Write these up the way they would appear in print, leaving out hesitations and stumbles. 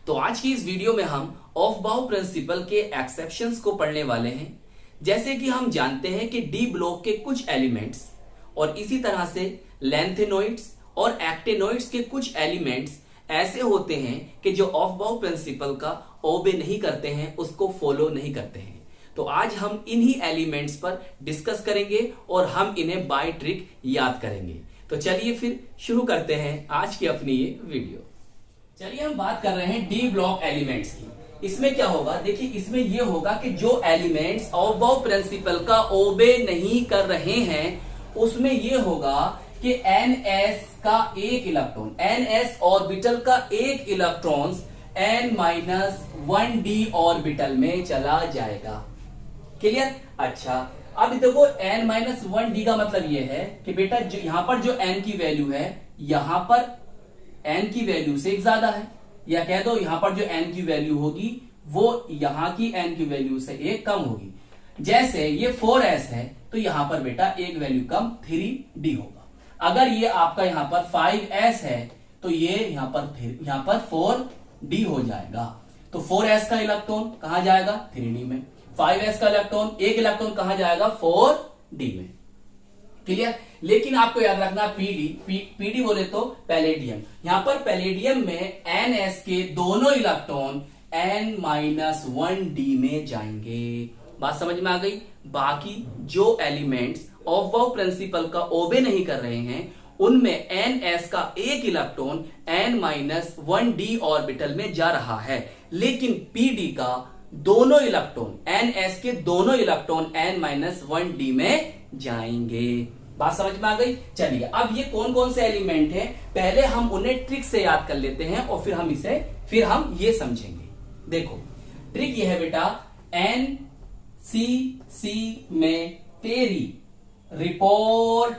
तो आज की इस वीडियो में हम ऑफ-बाउ प्रिंसिपल के एक्सेप्शंस को पढ़ने वाले हैं। जैसे कि हम जानते हैं कि डी ब्लॉक के कुछ एलिमेंट्स और इसी तरह से लेंथेनोइड्स और एक्टेनोइड्स के कुछ एलिमेंट्स ऐसे होते हैं कि जो ऑफ-बाउ प्रिंसिपल का ओबे नहीं करते हैं, उसको फॉलो नहीं करते हैं। तो आज हम इन्हीं एलिमेंट्स पर डिस्कस करेंगे और हम इन्हें बाय ट्रिक याद करेंगे। तो चलिए फिर शुरू करते हैं आज की अपनी ये वीडियो। चलिए हम बात कर रहे हैं डी ब्लॉक एलिमेंट्स की। इसमें क्या होगा, देखिए इसमें यह होगा कि जो एलिमेंट्स ऑफ-बाउ प्रिंसिपल का ओबे नहीं कर रहे हैं उसमें यह होगा कि ns का एक इलेक्ट्रॉन, ns ऑर्बिटल का एक इलेक्ट्रॉन n-1d ऑर्बिटल में चला जाएगा। क्लियर? अच्छा, अब देखो n-1d का मतलब यह है कि बेटा जो यहां पर जो n की वैल्यू है, यहां पर n की वैल्यू से एक ज्यादा है, या कह दो यहां पर जो n की वैल्यू होगी वो यहां की n की वैल्यू से एक कम होगी। जैसे ये 4s है तो यहां पर बेटा एक वैल्यू कम 3d होगा। अगर ये आपका यहां पर 5s है तो ये यहां पर 4d हो जाएगा। तो 4s का इलेक्ट्रॉन कहां जाएगा? 3d में। 5s का इलेक्ट्रॉन, एक इलेक्ट्रॉन कहां जाएगा? 4d में। क्लियर? लेकिन आपको याद रखना पीडी बोले तो पैलेडियम, यहां पर पैलेडियम में ns के दोनों इलेक्ट्रॉन n-1d में जाएंगे। बात समझ में आ गई? बाकी जो एलिमेंट्स ऑफ-बाउ प्रिंसिपल का ओबे नहीं कर रहे हैं उनमें ns का एक इलेक्ट्रॉन n-1d ऑर्बिटल में जा रहा है, लेकिन pd का दोनों इलेक्ट्रॉन, ns के दोनों इलेक्ट्रॉन n-1d में जाएंगे। बात समझ में आ गई? चलिए अब ये कौन कौन से एलिमेंट हैं पहले हम उन्हें ट्रिक से याद कर लेते हैं और फिर हम ये समझेंगे। देखो ट्रिक ये है बेटा, NCC में तेरी रिपोर्ट,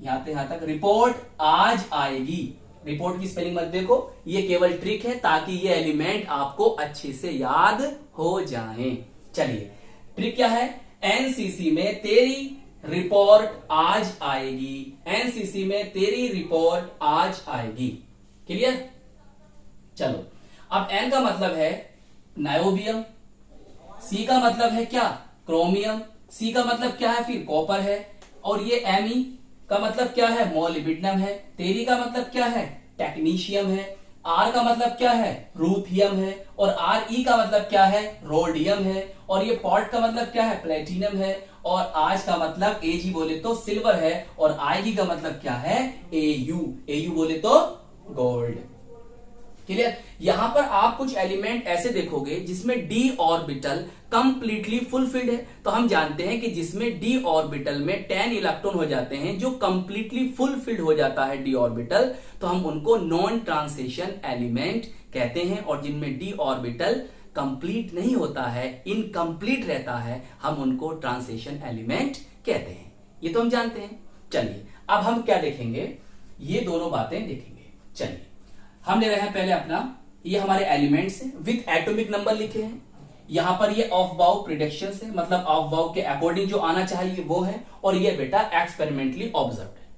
यहां तक रिपोर्ट आज आएगी। रिपोर्ट की स्पेलिंग मत देखो, ये केवल ट्रिक है ताकि ये एलिमेंट आपको अच्छे से याद हो जाएं। चलिए ट्रिक क्या है? NCC में तेरी रिपोर्ट आज आएगी, NCC में तेरी रिपोर्ट आज आएगी। क्लियर? चलो अब N का मतलब है नायोबियम, C का मतलब है क्या? क्रोमियम, C का मतलब क्या है? फिर कॉपर है, और ये Me का मतलब क्या है? मोलिब्डेनम है। तेरी का मतलब क्या है? टेक्नीशियम है। R का मतलब क्या है? रूथियम है। और Re का मतलब क्या है? रोडियम है। और ये पॉट का मतलब क्या है? प्लेटिनम है। और आज का मतलब Ag बोले तो सिल्वर है। और Ig का मतलब क्या है? Au बोले तो गोल्ड। क्लियर? यहां पर आप कुछ एलिमेंट ऐसे देखोगे जिसमें d ऑर्बिटल कंप्लीटली फुलफिल्ड है। तो हम जानते हैं कि जिसमें d ऑर्बिटल में 10 इलेक्ट्रॉन हो जाते हैं, जो कंप्लीटली फुलफिल्ड हो जाता है d ऑर्बिटल, तो हम उनको नॉन ट्रांजिशन एलिमेंट कहते हैं। और जिनमें d ऑर्बिटल कंप्लीट नहीं होता है, इनकम्प्लीट रहता है, हम उनको ट्रांजिशन एलिमेंट कहते हैं। ये तो हम जानते हैं। चलिए अब हम क्या देखेंगे? ये दोनों बातें देखेंगे। चलिए हम ले रहे हैं पहले अपना, ये हमारे एलिमेंट्स हैं विथ एटॉमिक नंबर लिखे हैं। यहां पर ये ऑफ-बाउ प्रिडिक्शंस है, मतलब ऑफ-बाउ के अकॉर्डिंग जो आना चाहिए वो है, और ये बेटा एक्सपेरिमेंटली ऑब्जर्व्ड है।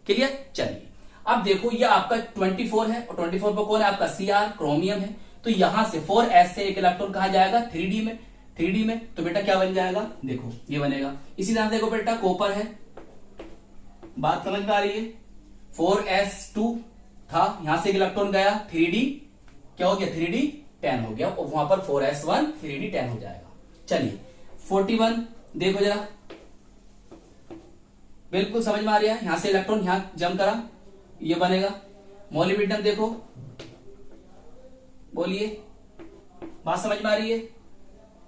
क्लियर? चलिए अब देखो ये आपका 24 है, और 24 पर कौन है? आपका Cr, क्रोमियम है। तो यहां से 4s से एक इलेक्ट्रॉन कहा जाएगा 3d में। तो बेटा क्या बन जाएगा? देखो ये बनेगा। इसी तरह देखो बेटा कॉपर है, बात समझ में आ रही है? 4s2 था, यहां से एक इलेक्ट्रॉन गया 3d, क्या हो गया? 3d 10 हो गया, और वहां पर 4s1 3d 10 हो जाएगा। चलिए 41 देखो जरा, बिल्कुल समझ में आ रहा है? यहां से इलेक्ट्रॉन यहां जम करा, ये बनेगा। मोलिब्डेनम देखो, बोलिए, बात समझ में आ रही है?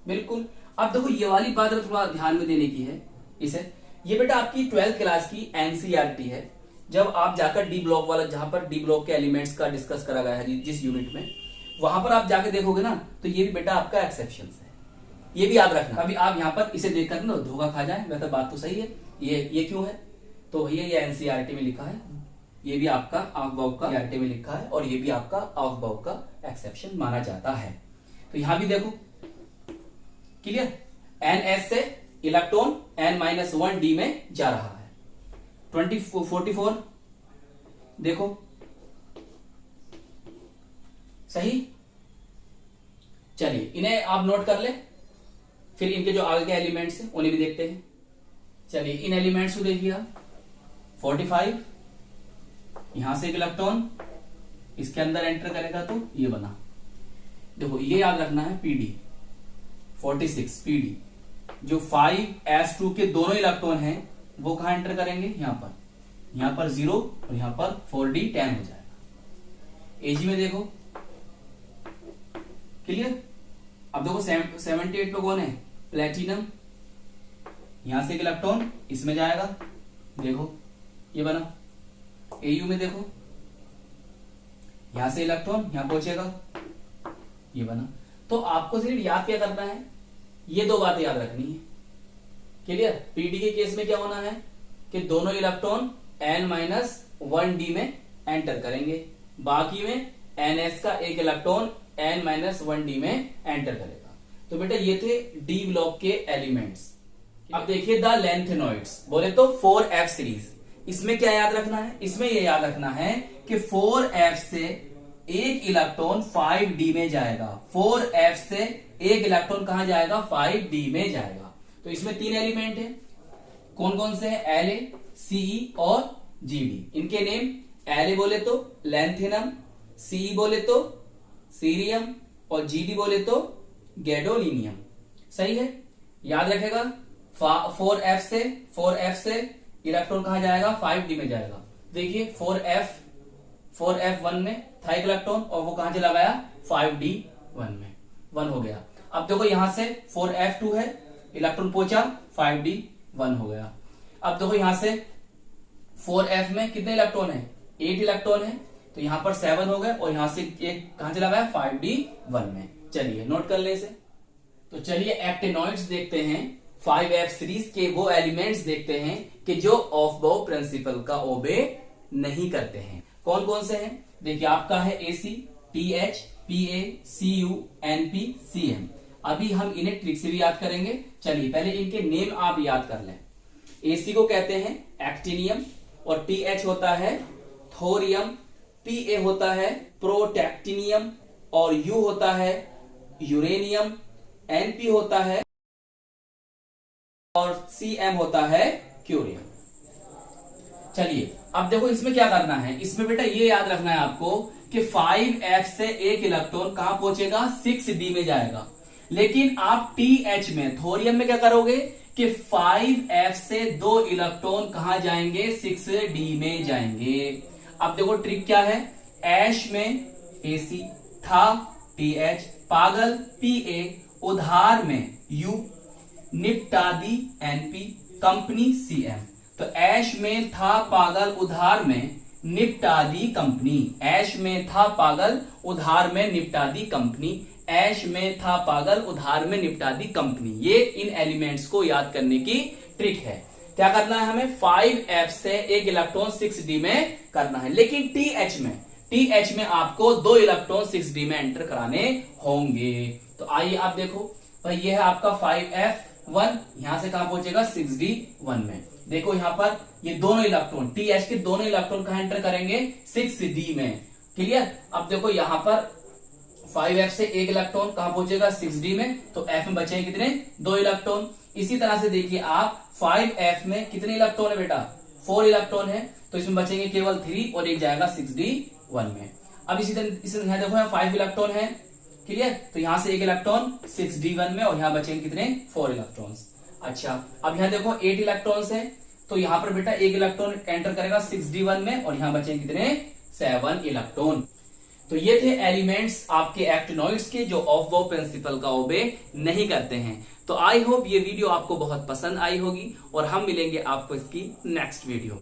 बिल्कुल। अब देखो ये वाली बात थोड़ा ध्यान में देने की है इसे, ये बेटा आपकी 12th क्लास की एनसीईआरटी है। जब आप जाकर डी ब्लॉक वाला, जहां पर डी ब्लॉक के एलिमेंट्स का डिस्कस करा गया है जिस यूनिट में, वहां पर आप जाके देखोगे ना, तो ये भी बेटा आपका एक्सेप्शन है। ये भी याद रखना, अभी आप यहां पर इसे देखकर ना धोखा खा जाए, वैसे बात तो सही है, ये क्यों है? तो भैया ये एनसीईआरटी में लिखा है, ये भी आपका ऑफ-बाउ का एनसीईआरटी में लिखा है, और ये भी आपका ऑफ-बाउ का एक्सेप्शन माना जाता है। तो यहां भी देखो, क्लियर? ns से इलेक्ट्रॉन n-1d में जा रहा है। 44 देखो, सही। चलिए इन्हें आप नोट कर ले, फिर इनके जो आगे के एलिमेंट्स हैं उन्हें भी देखते हैं। चलिए इन एलिमेंट्स को देखिए आप, 45 यहां से एक इलेक्ट्रॉन इसके अंदर एंटर करेगा तो ये बना। देखो ये याद रखना है पीडी 46 पीडी, जो 5s2 के दोनों इलेक्ट्रॉन हैं वो कहां एंटर करेंगे, यहां पर 0 और यहां पर 4d 10 हो जाएगा। एजी में देखो क्लियर। अब देखो 78 पे कौन है, प्लेटिनम, यहां से एक इलेक्ट्रॉन इसमें जाएगा, देखो ये बना। एयू में देखो यहां से इलेक्ट्रॉन यहां पहुंचेगा, ये बना। तो आपको सिर्फ याद क्या करना है, ये दो बातें याद रखनी है, क्लियर। पीडी के केस में क्या होना है कि दोनों इलेक्ट्रॉन n-1d में एंटर करेंगे, बाकी में ns का एक इलेक्ट्रॉन n-1d में एंटर करेगा। तो बेटा ये थे डी ब्लॉक के एलिमेंट्स। अब देखिए द लेंथेनॉइड्स, बोले तो 4f सीरीज, इसमें क्या याद रखना है, इसमें ये याद रखना है कि 4f से एक इलेक्ट्रॉन 5d में जाएगा। 4f से एक इलेक्ट्रॉन कहां जाएगा, 5d में जाएगा। तो इसमें 3 एलिमेंट है, कौन कौन से हैं, La, Ce और Gd। इनके नेम La बोले तो लैंथेनम, Ce बोले तो सीरियम और Gd बोले तो गैडोलिनियम। सही है, याद रखेगा। 4f से इलेक्ट्रॉन कहां जाएगा, 5d में जाएगा। देखिए 4f1 में था एक इलेक्ट्रॉन और वो कहां चला गया, 5d1 में, 1 हो गया। अब देखो यहां से 4f2 है, इलेक्ट्रॉन पहुंचा 5d1 हो गया। अब देखो यहां से 4f में कितने इलेक्ट्रॉन है, 8 इलेक्ट्रॉन है, तो यहां पर 7 हो गए और यहां से एक कहां चला गया, 5d1 में। चलिए नोट कर ले इसे। तो चलिए एक्टिनॉइड्स देखते हैं, 5f सीरीज के वो एलिमेंट्स देखते हैं कि जो ऑफ बाउ प्रिंसिपल का ओबे नहीं करते हैं। कौन कौन से हैं, देखिए आपका है AC, TH, PA, CU, NP, CM। अभी हम इन्हें ट्रिक से भी याद करेंगे। चलिए पहले इनके नेम आप याद कर लें। AC को कहते हैं एक्टिनियम और TH होता है थोरियम, PA होता है प्रोटेक्टिनियम और U होता है यूरेनियम, NP होता है और CM होता है क्यूरियम। चलिए अब देखो इसमें क्या करना है, इसमें बेटा ये याद रखना है आपको कि 5f से एक इलेक्ट्रॉन कहां पहुंचेगा, 6d में जाएगा। लेकिन आप TH में थोरियम में क्या करोगे कि 5f से 2 इलेक्ट्रॉन कहां जाएंगे, 6d में जाएंगे। अब देखो ट्रिक क्या है, ऐश में AC था TH, पागल PA, उधार में U, निपटादी NP, कंपनी CM। तो ऐश में था पागल, उधार में निपटादी कंपनी। ऐश में था पागल, उधार में निपटादी कंपनी। ऐश में था पागल, उधार में निपटादी कंपनी। ये इन एलिमेंट्स को याद करने की ट्रिक है। क्या करना है हमें, 5f से एक इलेक्ट्रॉन 6d में करना है। लेकिन TH में आपको 2 इलेक्ट्रॉन 6d में एंटर कराने होंगे। तो आइए आप देखो भाई, ये है आपका 5f1, यहां से कहां पहुंचेगा, 6d1 में। देखो यहां पर ये दोनों इलेक्ट्रॉन TH के दोनों इलेक्ट्रॉन कहां एंटर करेंगे, 6d में। क्लियर। अब देखो यहां पर 5f से एक इलेक्ट्रॉन कहां पहुंचेगा, 6d में, तो f में बचेंगे कितने, 2 इलेक्ट्रॉन। इसी तरह से देखिए आप 5f में कितने इलेक्ट्रॉन है बेटा, 4 इलेक्ट्रॉन है, तो इसमें बचेंगे केवल 3 और एक जाएगा 6d1 में। अब इसी तरह यहां देखो 5 इलेक्ट्रॉन है, क्लियर। तो यहां से एक इलेक्ट्रॉन 6d1 में और यहां बचेंगे कितने, 4 इलेक्ट्रॉन्स। अच्छा अब यहां देखो 8 इलेक्ट्रॉन्स है, तो यहां पर बेटा एक इलेक्ट्रॉन एंटर करेगा 6d1 में और यहां बचेंगे कितने, 7 इलेक्ट्रॉन। तो ये थे एलिमेंट्स आपके एक्टिनॉइड्स के जो ऑफ बाउ प्रिंसिपल का ओबे नहीं करते हैं। तो आई होप ये वीडियो आपको बहुत पसंद आई होगी और हम मिलेंगे आपको इसकी नेक्स्ट वीडियो।